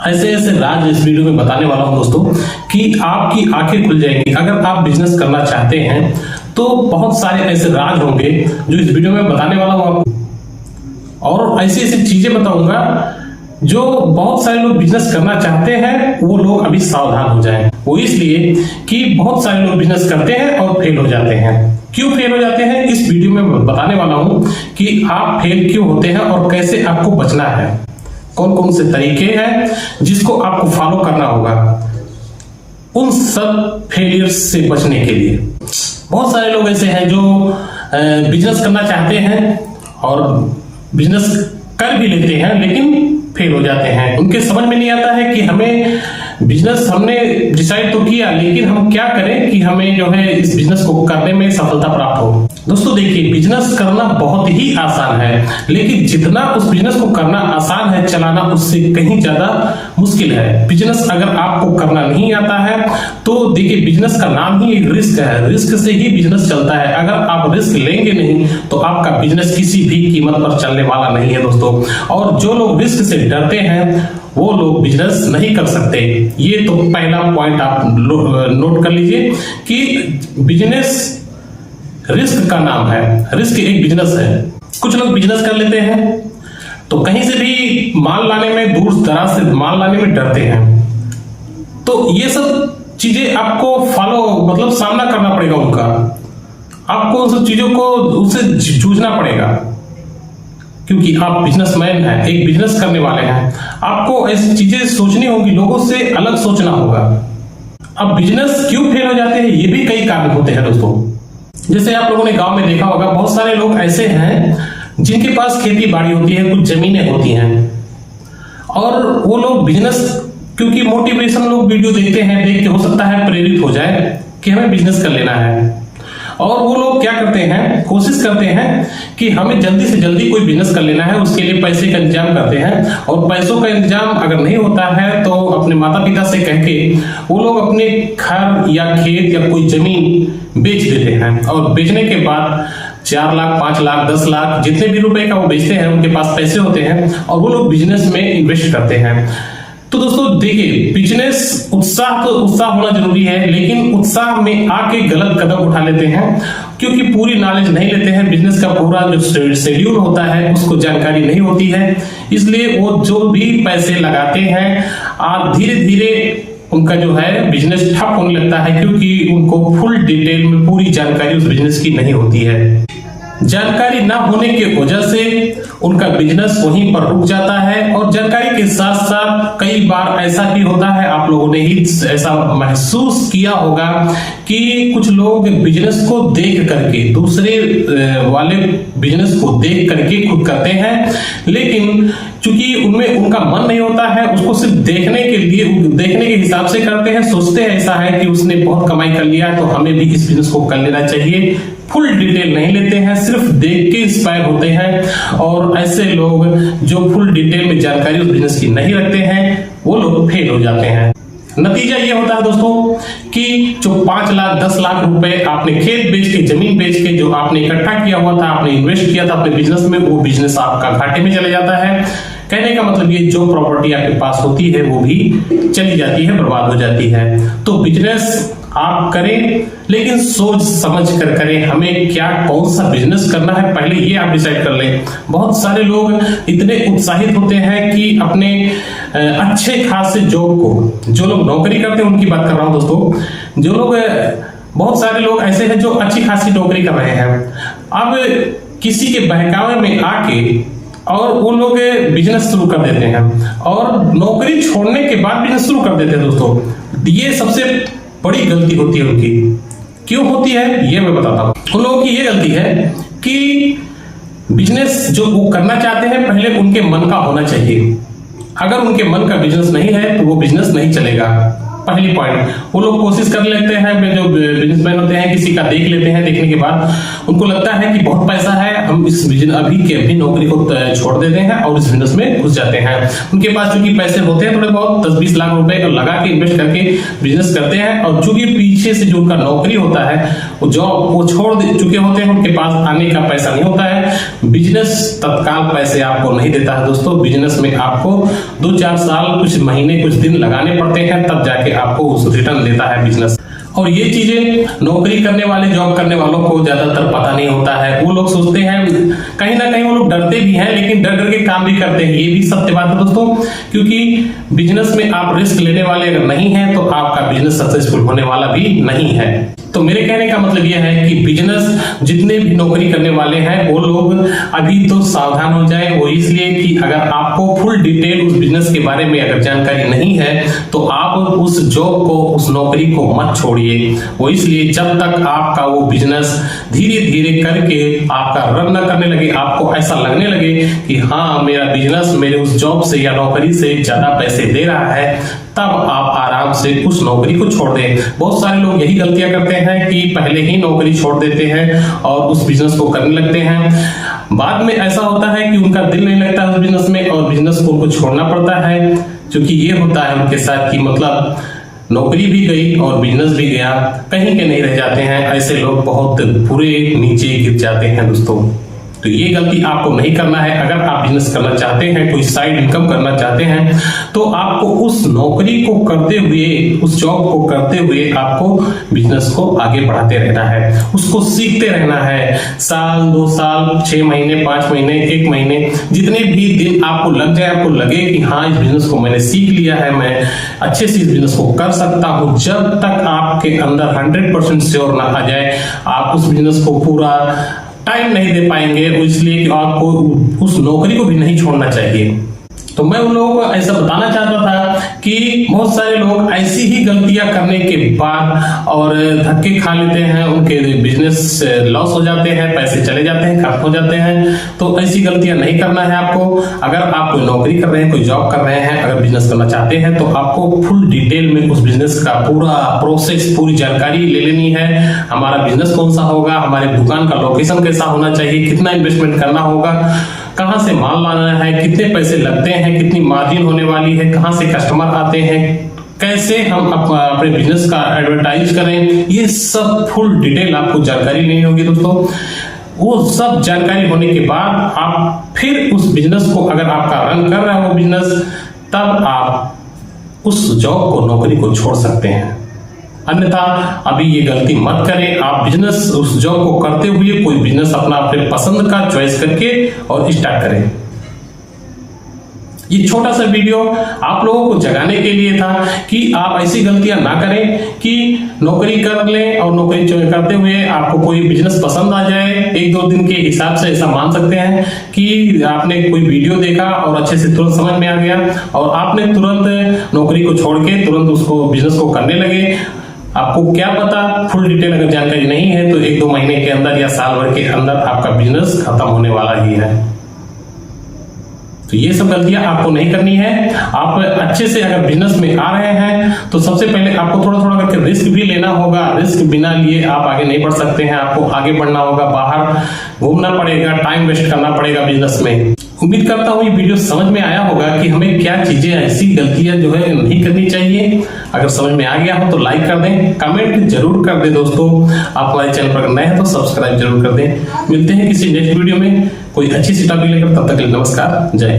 ऐसे ऐसे राज इस वीडियो में बताने वाला हूं दोस्तों कि आपकी आंखें खुल जाएंगी। अगर आप बिजनेस करना चाहते हैं तो बहुत सारे ऐसे राज होंगे जो इस वीडियो में बताने वाला हूं आपको, और ऐसी ऐसी चीजें बताऊंगा जो बहुत सारे लोग बिजनेस करना चाहते हैं वो लोग अभी सावधान हो जाएं। वो इसलिए कि बहुत सारे लोग बिजनेस करते हैं और फेल हो जाते हैं। क्यों फेल हो जाते हैं इस वीडियो में बताने वाला हूं कि आप फेल क्यों होते हैं और कैसे आपको बचना है, कौन कौन से तरीके हैं जिसको आपको फॉलो करना होगा उन सब फेलियर्स से बचने के लिए। बहुत सारे लोग ऐसे हैं जो बिजनेस करना चाहते हैं और बिजनेस कर भी लेते हैं लेकिन फेल हो जाते हैं। उनके समझ में नहीं आता है कि हमें बिजनेस हमने डिसाइड तो किया लेकिन हम क्या करें कि हमें जो है इस बिजनेस को करने में सफलता प्राप्त हो। दोस्तों देखिए, बिजनेस करना बहुत ही आसान है लेकिन जितना उस बिजनेस को करना आसान है चलाना उससे कहीं ज्यादा मुश्किल है। बिजनेस अगर आपको करना नहीं आता है तो देखिए, बिजनेस का नाम ही एक रिस्क है, रिस्क से ही बिजनेस चलता है। अगर आप रिस्क लेंगे नहीं तो आपका बिजनेस किसी भी कीमत पर चलने वाला नहीं है दोस्तों। और जो लोग रिस्क से डरते हैं वो लोग बिजनेस नहीं कर सकते। ये तो पहला पॉइंट आप नोट कर लीजिए कि बिजनेस रिस्क का नाम है, रिस्क एक बिजनेस है। कुछ लोग बिजनेस कर लेते हैं तो कहीं से भी माल लाने में, दूर दराज से माल लाने में डरते हैं। तो ये सब चीजें आपको मतलब सामना करना पड़ेगा उनका, आपको उन सब चीजों को उससे जूझना पड़ेगा क्योंकि आप बिजनेसमैन हैं, एक बिजनेस करने वाले हैं। आपको ऐसी चीजें सोचनी होगी, लोगों से अलग सोचना होगा। अब बिजनेस क्यों फेल हो जाते हैं ये भी कई कारण होते हैं दोस्तों। जैसे आप लोगों ने गांव में देखा होगा, बहुत सारे लोग ऐसे हैं जिनके पास खेती बाड़ी होती है, कुछ जमीनें होती हैं और वो लोग बिजनेस, क्योंकि मोटिवेशन लोग वीडियो देखते हैं, देख के हो सकता है प्रेरित हो जाए कि हमें बिजनेस कर लेना है। और वो लोग क्या करते हैं, कोशिश करते हैं कि हमें जल्दी से जल्दी कोई बिजनेस कर लेना है, उसके लिए पैसे का इंतजाम करते हैं। और पैसों का इंतजाम अगर नहीं होता है तो अपने माता पिता से कह के वो लोग अपने घर या खेत या कोई जमीन बेच देते हैं। और बेचने के बाद 4 लाख 5 लाख 10 लाख जितने भी रुपए का वो बेचते हैं, उनके पास पैसे होते हैं और वो लोग बिजनेस में इन्वेस्ट करते हैं। तो दोस्तों देखिए, बिजनेस उत्साह होना जरूरी है लेकिन उत्साह में आके गलत कदम उठा लेते हैं क्योंकि पूरी नॉलेज नहीं लेते हैं। बिजनेस का पूरा जो शेड्यूल होता है उसको जानकारी नहीं होती है, इसलिए वो जो भी पैसे लगाते हैं आप धीरे धीरे उनका जो है बिजनेस ठप होने लगता है क्योंकि उनको फुल डिटेल में पूरी जानकारी उस बिजनेस की नहीं होती है। जानकारी ना होने की वजह से उनका बिजनेस वहीं पर रुक जाता है। और जानकारी के साथ साथ कई बार ऐसा भी होता है, आप लोगों ने ही ऐसा महसूस किया होगा कि कुछ लोग बिजनेस को देख करके, दूसरे वाले बिजनेस को देख करके खुद करते हैं लेकिन चूंकि उनमें उनका मन नहीं होता है, उसको सिर्फ देखने के हिसाब से करते हैं। सोचते हैं ऐसा है कि उसने बहुत कमाई कर लिया तो हमें भी इस बिजनेस को कर लेना चाहिए। फुल डिटेल नहीं लेते हैं, सिर्फ देख के इंस्पायर होते हैं। और ऐसे लोग जो फुल डिटेल में जानकारी उस बिजनेस की नहीं रखते हैं वो लोग फेल हो जाते हैं। नतीजा ये होता है दोस्तों कि जो 5 लाख 10 लाख रुपए आपने खेत बेच के, जमीन बेच के जो आपने इकट्ठा किया हुआ था, आपने इन्वेस्ट किया था अपने बिजनेस में, वो बिजनेस आपका घाटे में चले जाता है। कहने का मतलब ये, जो प्रॉपर्टी आपके पास होती है वो भी चली जाती है, बर्बाद हो जाती है। तो बिजनेस आप करें लेकिन सोच समझ कर करें, हमें क्या कौन सा बिजनेस करना है पहले ये आप डिसाइड कर लें। बहुत सारे लोग इतने उत्साहित होते हैं कि अपने अच्छे खासे जॉब को, जो लोग नौकरी करते हैं उनकी बात कर रहा हूं दोस्तों, जो लोग, बहुत सारे लोग ऐसे हैं जो अच्छी खासी नौकरी कर रहे हैं, अब किसी के बहकावे में आके और वो लोग बिजनेस शुरू कर देते हैं और नौकरी छोड़ने के बाद बिजनेस शुरू कर देते हैं दोस्तों। ये सबसे बड़ी गलती होती है उनकी। क्यों होती है ये मैं बताता हूं। उन लोगों की ये गलती है कि बिजनेस जो वो करना चाहते हैं पहले उनके मन का होना चाहिए। अगर उनके मन का बिजनेस नहीं है तो वो बिजनेस नहीं चलेगा। पहली पॉइंट, वो लोग कोशिश कर लेते हैं, जो बिजनेसमैन होते हैं किसी का देख लेते हैं, देखने के बाद उनको लगता है कि बहुत पैसा है, हम इस अभी के अभी नौकरी को छोड़ देते हैं और इस बिजनेस में घुस जाते हैं। उनके पास चूंकि पैसे होते हैं थोड़े बहुत 10-20 लाख रुपए लगा के इन्वेस्ट करके बिजनेस करते हैं, और चूंकि पीछे से जो उनका नौकरी होता है वो जॉब वो छोड़ चुके होते हैं, उनके पास आने का पैसा नहीं होता है। बिजनेस तत्काल पैसे आपको नहीं देता है दोस्तों। बिजनेस में आपको 2-4 साल, कुछ महीने, कुछ दिन लगाने पड़ते हैं, तब जाके आपको उस रिटर्न देता है बिजनेस। और ये चीजें नौकरी करने वाले, जॉब करने वालों को ज्यादातर पता नहीं होता है। वो लोग सोचते हैं, कहीं ना कहीं वो लोग डरते भी हैं, लेकिन डर डर के काम भी करते हैं। ये भी सत्य बात है दोस्तों, क्योंकि बिजनेस में आप रिस्क लेने वाले अगर नहीं हैं तो आपका बिजनेस सक्सेसफुल होने वाला भी नहीं है। तो मेरे कहने का मतलब यह है कि बिजनेस जितने भी नौकरी करने वाले हैं वो लोग अभी तो सावधान हो जाए। वो इसलिए कि अगर आपको फुल डिटेल उस बिजनेस के बारे में अगर जानकारी नहीं है तो आप उस जॉब को, उस नौकरी को मत छोड़िए। वो इसलिए जब तक आपका वो बिजनेस धीरे धीरे करके आपका रन न करने लगे, आपको ऐसा लगने लगे कि हाँ मेरा बिजनेस मेरे उस जॉब से या नौकरी से ज्यादा पैसे दे रहा है, तब आप आराम से उस नौकरी को छोड़ दें। बहुत सारे लोग यही गलतियां करते हैं कि पहले ही नौकरी छोड़ देते हैं और उस बिजनेस को करने लगते हैं। बाद में ऐसा होता है कि उनका दिल नहीं लगता उस बिजनेस में और बिजनेस को उनको छोड़ना पड़ता है, क्योंकि ये होता है उनके साथ कि मतलब नौकरी भी गई और बिजनेस भी गया, कहीं के नहीं रह जाते हैं। ऐसे लोग बहुत बुरे नीचे गिर जाते हैं दोस्तों। तो ये गलती आपको नहीं करना है। अगर आप बिजनेस करना चाहते हैं, कोई साइड इनकम करना चाहते हैं, तो आपको उस नौकरी को करते हुए, उस जॉब को करते हुए आपको बिजनेस को आगे बढ़ाते रहना है, उसको सीखते रहना है। साल, 2 साल, 6 महीने, 5 महीने, 1 महीने, जितने भी दिन आपको लग जाए, आपको लगे कि हाँ इस बिजनेस को मैंने सीख लिया है, मैं अच्छे से इस बिजनेस को कर सकता हूं, जब तक आपके अंदर 100% श्योर ना आ जाए, आप उस बिजनेस को पूरा टाइम नहीं दे पाएंगे। इसलिए कि आपको उस नौकरी को भी नहीं छोड़ना चाहिए। तो मैं उन लोगों को ऐसा बताना चाहता था कि बहुत सारे लोग ऐसी ही गलतियां करने के बाद और धक्के खा लेते हैं, उनके बिजनेस लॉस हो जाते हैं, पैसे चले जाते हैं, खत्म हो जाते हैं। तो ऐसी गलतियां नहीं करना है आपको। अगर आप कोई नौकरी कर रहे हैं, कोई जॉब कर रहे हैं, अगर बिजनेस करना चाहते हैं तो आपको फुल डिटेल में उस बिजनेस का पूरा प्रोसेस, पूरी जानकारी ले लेनी है। हमारा बिजनेस कौन सा होगा, हमारे दुकान का लोकेशन कैसा होना चाहिए, कितना इन्वेस्टमेंट करना होगा, कहां से माल लाना है, कितने पैसे लगते हैं, कितनी मार्जिन होने वाली है, कहां से कस्टमर आते हैं, कैसे हम अपने बिजनेस का एडवर्टाइज करें, ये सब फुल डिटेल आपको जानकारी लेनी होगी दोस्तों। वो सब जानकारी होने के बाद आप फिर उस बिजनेस को, अगर आपका रन कर रहा है वो बिजनेस, तब आप उस जॉब को, नौकरी को छोड़ सकते हैं। अन्यथा अभी ये गलती मत करें। आप बिजनेस, उस जॉब को करते हुए कोई बिजनेस अपना अपने पसंद का चॉइस करके और स्टार्ट करें। ये छोटा सा वीडियो आप लोगों को जगाने के लिए था कि आप ऐसी गलतियां ना करें कि नौकरी कर लें और नौकरी करते हुए आपको कोई बिजनेस पसंद आ जाए। 1-2 दिन के हिसाब से ऐसा मान सकते हैं कि आपने कोई वीडियो देखा और अच्छे से तुरंत समझ में आ गया और आपने तुरंत नौकरी को छोड़ के तुरंत उसको, बिजनेस को करने लगे। आपको क्या पता, फुल डिटेल अगर जानकारी नहीं है तो 1-2 महीने के अंदर या साल भर के अंदर आपका बिजनेस खत्म होने वाला ही है। तो ये सब गलतियां आपको नहीं करनी है। आप अच्छे से अगर बिजनेस में आ रहे हैं तो सबसे पहले आपको थोड़ा थोड़ा करके रिस्क भी लेना होगा। रिस्क बिना लिए आप आगे नहीं बढ़ सकते हैं। आपको आगे बढ़ना होगा, बाहर घूमना पड़ेगा, टाइम वेस्ट करना पड़ेगा बिजनेस में। उम्मीद करता हूँ ये वीडियो समझ में आया होगा कि हमें क्या चीजें, ऐसी गलतियां जो है नहीं करनी चाहिए। अगर समझ में आ गया हो तो लाइक कर दें, कमेंट जरूर कर दें दोस्तों। आप हमारे चैनल पर नए हैं तो सब्सक्राइब जरूर कर दें। मिलते हैं किसी नेक्स्ट वीडियो में कोई अच्छी सी टॉपिक लेकर, तब तक के लिए नमस्कार, जय।